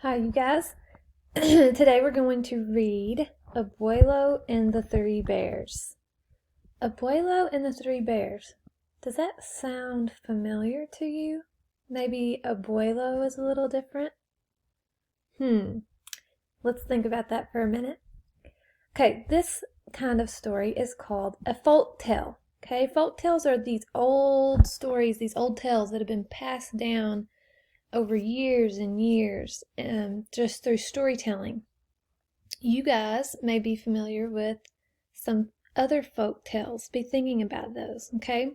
Hi, you guys. Today we're going to read Abuelo and the Three Bears. Abuelo and the Three Bears. Does that sound familiar to you? Maybe Abuelo is a little different? Let's think about that for a minute. Okay, this kind of story is called a folk tale. Okay, folk tales are these old stories, these old tales that have been passed down over years and years, just through storytelling. You guys may be familiar with some other folk tales. Be thinking about those, okay?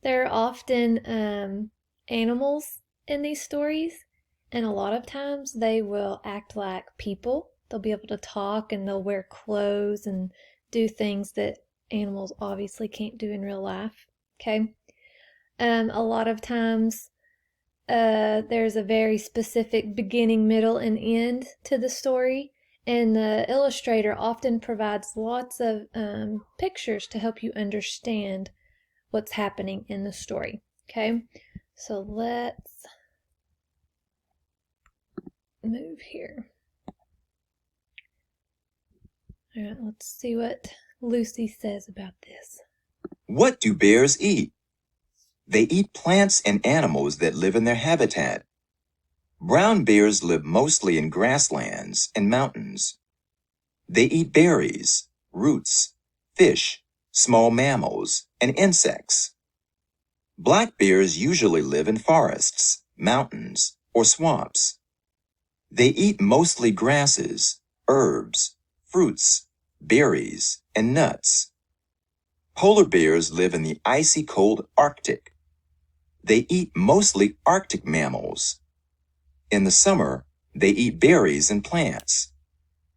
There are often animals in these stories, and a lot of times they will act like people. They'll be able to talk and they'll wear clothes and do things that animals obviously can't do in real life, okay? A lot of times there's a very specific beginning, middle, and end to the story, and the illustrator often provides lots of pictures to help you understand what's happening in the story. Okay, so let's move here. All right, let's see what Lucy says about this. What do bears eat? They eat plants and animals that live in their habitat. Brown bears live mostly in grasslands and mountains. They eat berries, roots, fish, small mammals, and insects. Black bears usually live in forests, mountains, or swamps. They eat mostly grasses, herbs, fruits, berries, and nuts. Polar bears live in the icy cold Arctic. They eat mostly Arctic mammals. In the summer, they eat berries and plants.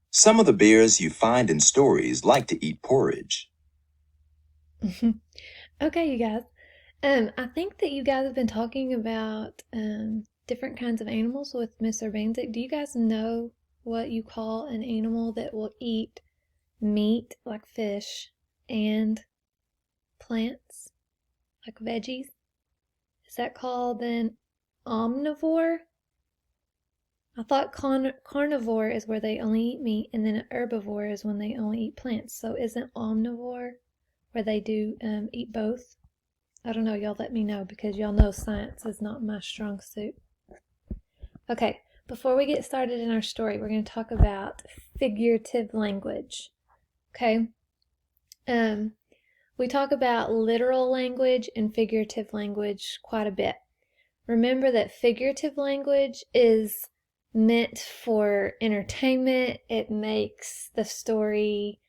Some of the bears you find in stories like to eat porridge. Okay, you guys. I think that you guys have been talking about different kinds of animals with Miss Urbanzik. Do you guys know what you call an animal that will eat meat, like fish, and plants, like veggies? Is that called an omnivore? I thought carnivore is where they only eat meat, and then an herbivore is when they only eat plants. So isn't omnivore where they do eat both? I don't know. Y'all let me know because y'all know science is not my strong suit. Okay, before we get started in our story, we're going to talk about figurative language. Okay? We talk about literal language and figurative language quite a bit. Remember that figurative language is meant for entertainment. It makes the story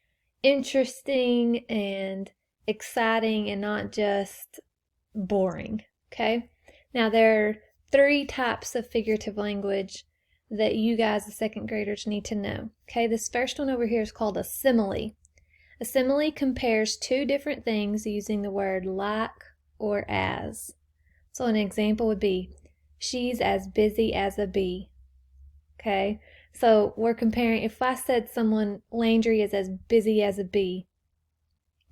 interesting and exciting and not just boring. Okay? Now, there are 3 types of figurative language that you guys, the second graders, need to know. Okay? This first one over here is called a simile. A simile compares 2 different things using the word like or as. So an example would be, she's as busy as a bee. Okay? So we're comparing, if I said someone, Landry is as busy as a bee,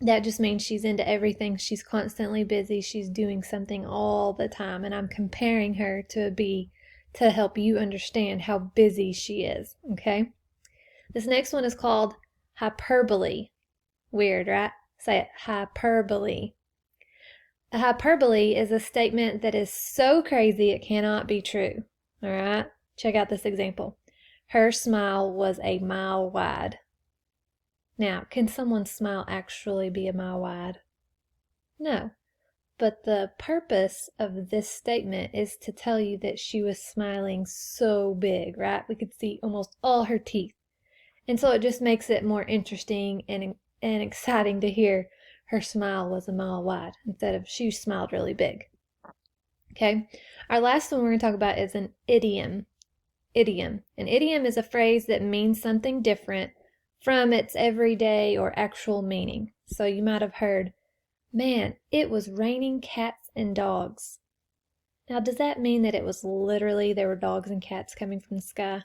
that just means she's into everything. She's constantly busy. She's doing something all the time. And I'm comparing her to a bee to help you understand how busy she is. Okay? This next one is called hyperbole. Weird, right? Say it, hyperbole. A hyperbole is a statement that is so crazy it cannot be true. All right? Check out this example. Her smile was a mile wide. Now, can someone's smile actually be a mile wide? No. But the purpose of this statement is to tell you that she was smiling so big, right? We could see almost all her teeth. And so it just makes it more interesting and exciting to hear her smile was a mile wide instead of she smiled really big. Okay, our last one we're going to talk about is an idiom. Idiom. An idiom is a phrase that means something different from its everyday or actual meaning. So you might have heard, man, it was raining cats and dogs. Now, does that mean that it was literally there were dogs and cats coming from the sky?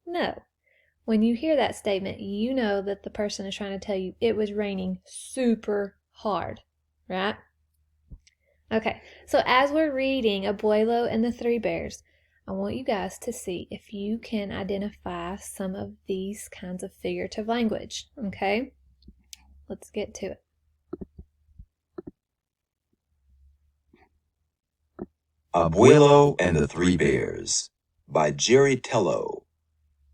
No. When you hear that statement, you know that the person is trying to tell you it was raining super hard, right? Okay, so as we're reading Abuelo and the Three Bears, I want you guys to see if you can identify some of these kinds of figurative language, okay? Let's get to it. Abuelo and the Three Bears by Jerry Tello.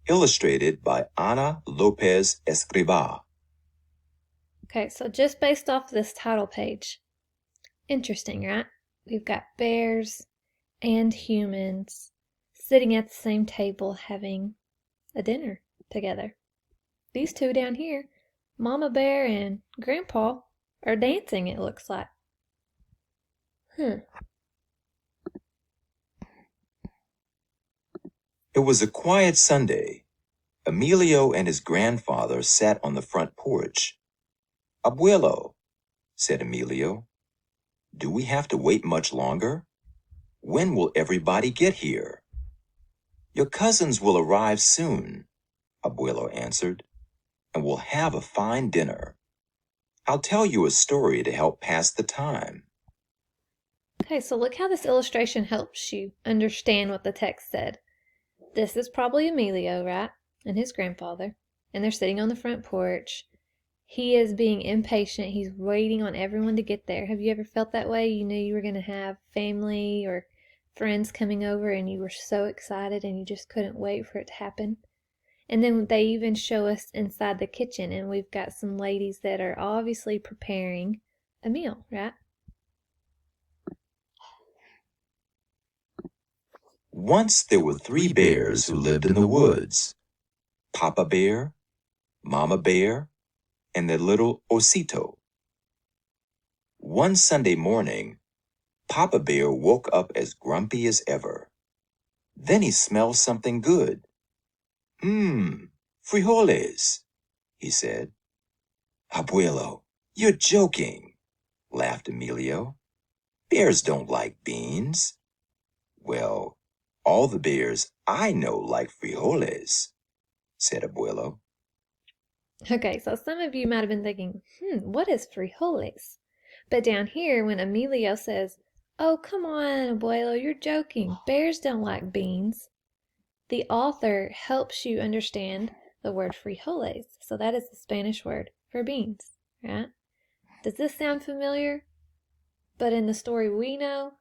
Illustrated by Ana Lopez Escrivá. Okay, so just based off this title page, interesting, right? We've got bears and humans sitting at the same table having a dinner together. These two down here, Mama Bear and Grandpa, are dancing, it looks like. It was a quiet Sunday. Emilio and his grandfather sat on the front porch. Abuelo, said Emilio, do we have to wait much longer? When will everybody get here? Your cousins will arrive soon, Abuelo answered, and we'll have a fine dinner. I'll tell you a story to help pass the time. Okay, so look how this illustration helps you understand what the text said. This is probably Emilio, right? And his grandfather. And they're sitting on the front porch. He is being impatient. He's waiting on everyone to get there. Have you ever felt that way? You knew you were going to have family or friends coming over and you were so excited and you just couldn't wait for it to happen. And then they even show us inside the kitchen, and we've got some ladies that are obviously preparing a meal, right? Once there were three bears who lived in the woods. Papa Bear, Mama Bear, and their little Osito. One Sunday morning, Papa Bear woke up as grumpy as ever. Then he smelled something good. Frijoles, he said. Abuelo, you're joking, laughed Emilio. Bears don't like beans. Well, all the bears I know like frijoles, said Abuelo. Okay, so some of you might have been thinking, what is frijoles? But down here, when Emilio says, oh, come on, Abuelo, you're joking. Bears don't like beans. The author helps you understand the word frijoles. So that is the Spanish word for beans, right? Does this sound familiar? But in the story we know,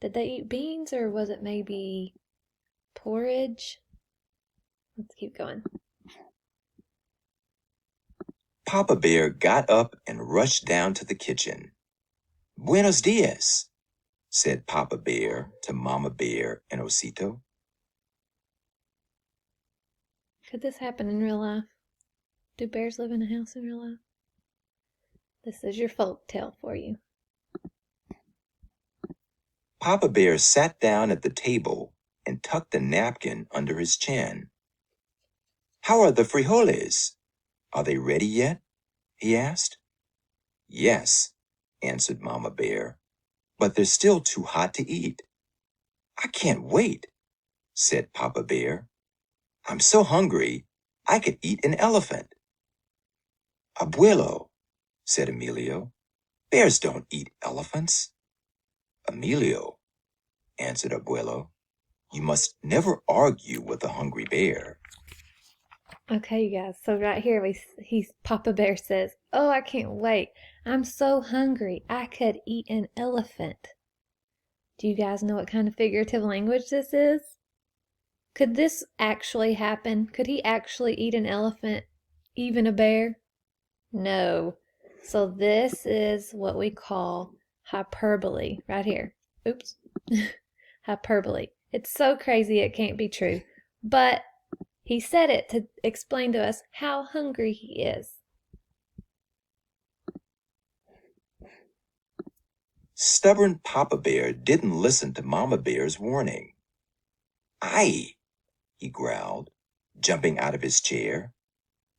did they eat beans or was it maybe porridge? Let's keep going. Papa Bear got up and rushed down to the kitchen. Buenos dias, said Papa Bear to Mama Bear and Osito. Could this happen in real life? Do bears live in a house in real life? This is your folk tale for you. Papa Bear sat down at the table and tucked a napkin under his chin. How are the frijoles? Are they ready yet? He asked. Yes, answered Mama Bear, but they're still too hot to eat. I can't wait, said Papa Bear. I'm so hungry, I could eat an elephant. Abuelo, said Emilio, bears don't eat elephants. Emilio, answered Abuelo, you must never argue with a hungry bear. Okay, you guys, so right here, Papa Bear says, oh, I can't wait. I'm so hungry, I could eat an elephant. Do you guys know what kind of figurative language this is? Could this actually happen? Could he actually eat an elephant, even a bear? No. So this is what we call hyperbole right here. Oops. Hyperbole. It's so crazy it can't be true. But he said it to explain to us how hungry he is. Stubborn Papa Bear didn't listen to Mama Bear's warning. Aye, he growled, jumping out of his chair.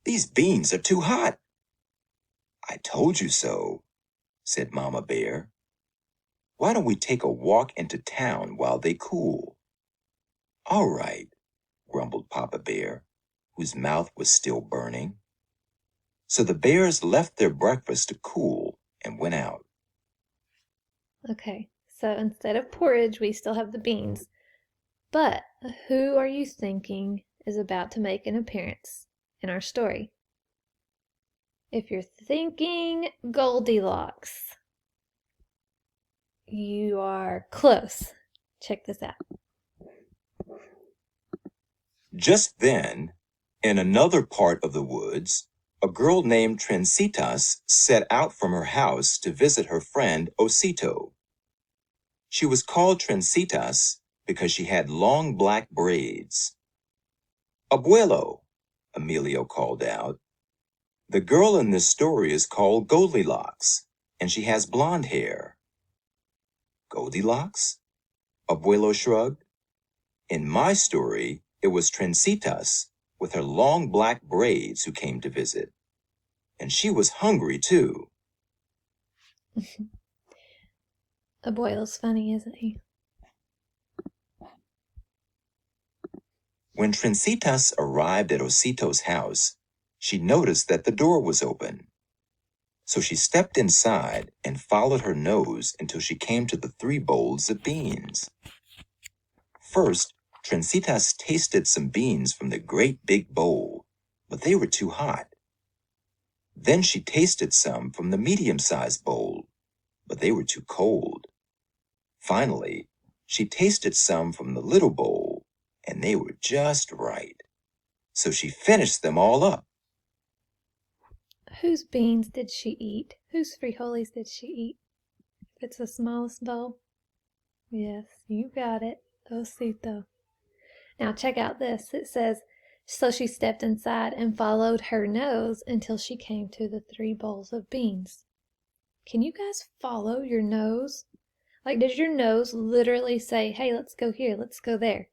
These beans are too hot. I told you so, said Mama Bear. Why don't we take a walk into town while they cool? All right, grumbled Papa Bear, whose mouth was still burning. So the bears left their breakfast to cool and went out. Okay, so instead of porridge, we still have the beans. But who are you thinking is about to make an appearance in our story? If you're thinking Goldilocks, you are close. Check this out. Just then, in another part of the woods, a girl named Trencitas set out from her house to visit her friend Osito. She was called Trencitas because she had long black braids. Abuelo, Emilio called out. The girl in this story is called Goldilocks, and she has blonde hair. Goldilocks? Abuelo shrugged. In my story, it was Trencitas with her long black braids who came to visit. And she was hungry, too. Abuelo's funny, isn't he? When Trencitas arrived at Osito's house, she noticed that the door was open. So she stepped inside and followed her nose until she came to the 3 bowls of beans. First, Trencitas tasted some beans from the great big bowl, but they were too hot. Then she tasted some from the medium-sized bowl, but they were too cold. Finally, she tasted some from the little bowl, and they were just right. So she finished them all up. Whose beans did she eat? Whose frijoles did she eat? If it's the smallest bowl? Yes, you got it. Osito. Now check out this. It says, so she stepped inside and followed her nose until she came to the 3 bowls of beans. Can you guys follow your nose? Like, does your nose literally say, hey, let's go here, let's go there?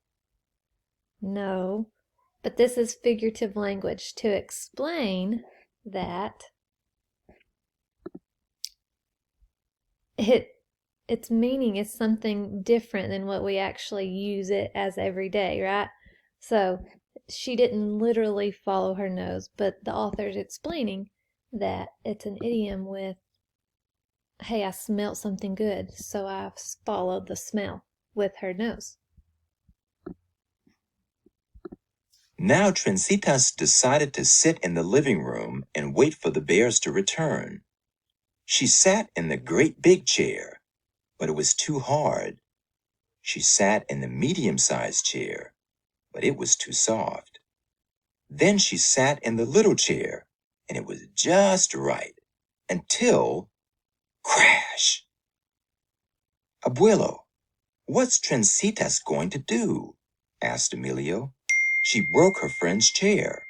No, but this is figurative language to explain that its meaning is something different than what we actually use it as every day, right? So she didn't literally follow her nose, but the author's explaining that it's an idiom with, hey, I smelled something good, so I followed the smell with her nose. Now Trencitas decided to sit in the living room and wait for the bears to return. She sat in the great big chair, but it was too hard. She sat in the medium-sized chair, but it was too soft. Then she sat in the little chair, and it was just right, until crash! Abuelo, what's Trencitas going to do? Asked Emilio. She broke her friend's chair.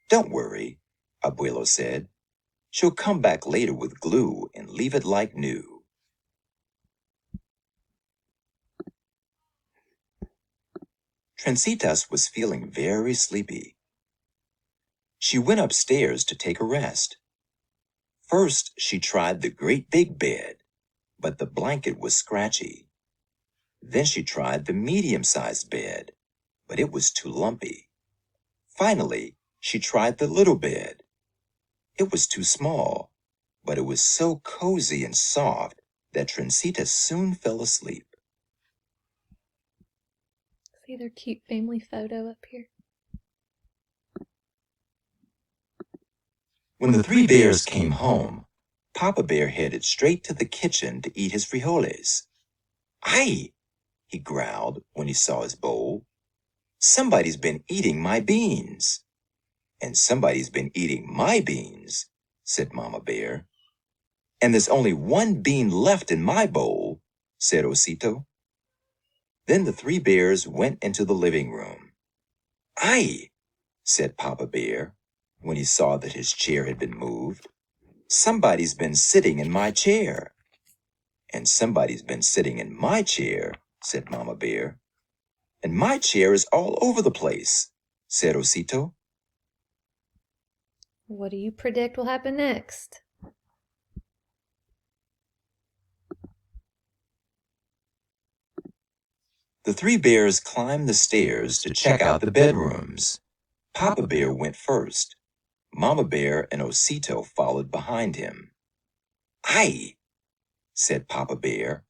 Don't worry, Abuelo said. She'll come back later with glue and leave it like new. Trencitas was feeling very sleepy. She went upstairs to take a rest. First, she tried the great big bed, but the blanket was scratchy. Then she tried the medium-sized bed, but it was too lumpy. Finally, she tried the little bed. It was too small, but it was so cozy and soft that Trencitas soon fell asleep. See their cute family photo up here? When the 3 bears came home, Papa Bear headed straight to the kitchen to eat his frijoles. Ay, he growled when he saw his bowl. Somebody's been eating my beans. And somebody's been eating my beans, said Mama Bear. And there's only 1 bean left in my bowl, said Osito. Then the 3 bears went into the living room. Ay, said Papa Bear, when he saw that his chair had been moved. Somebody's been sitting in my chair. And somebody's been sitting in my chair, said Mama Bear. And my chair is all over the place, said Osito. What do you predict will happen next? The 3 bears climbed the stairs to check out the bedrooms. Papa Bear went first. Mama Bear and Osito followed behind him. Ay, said Papa Bear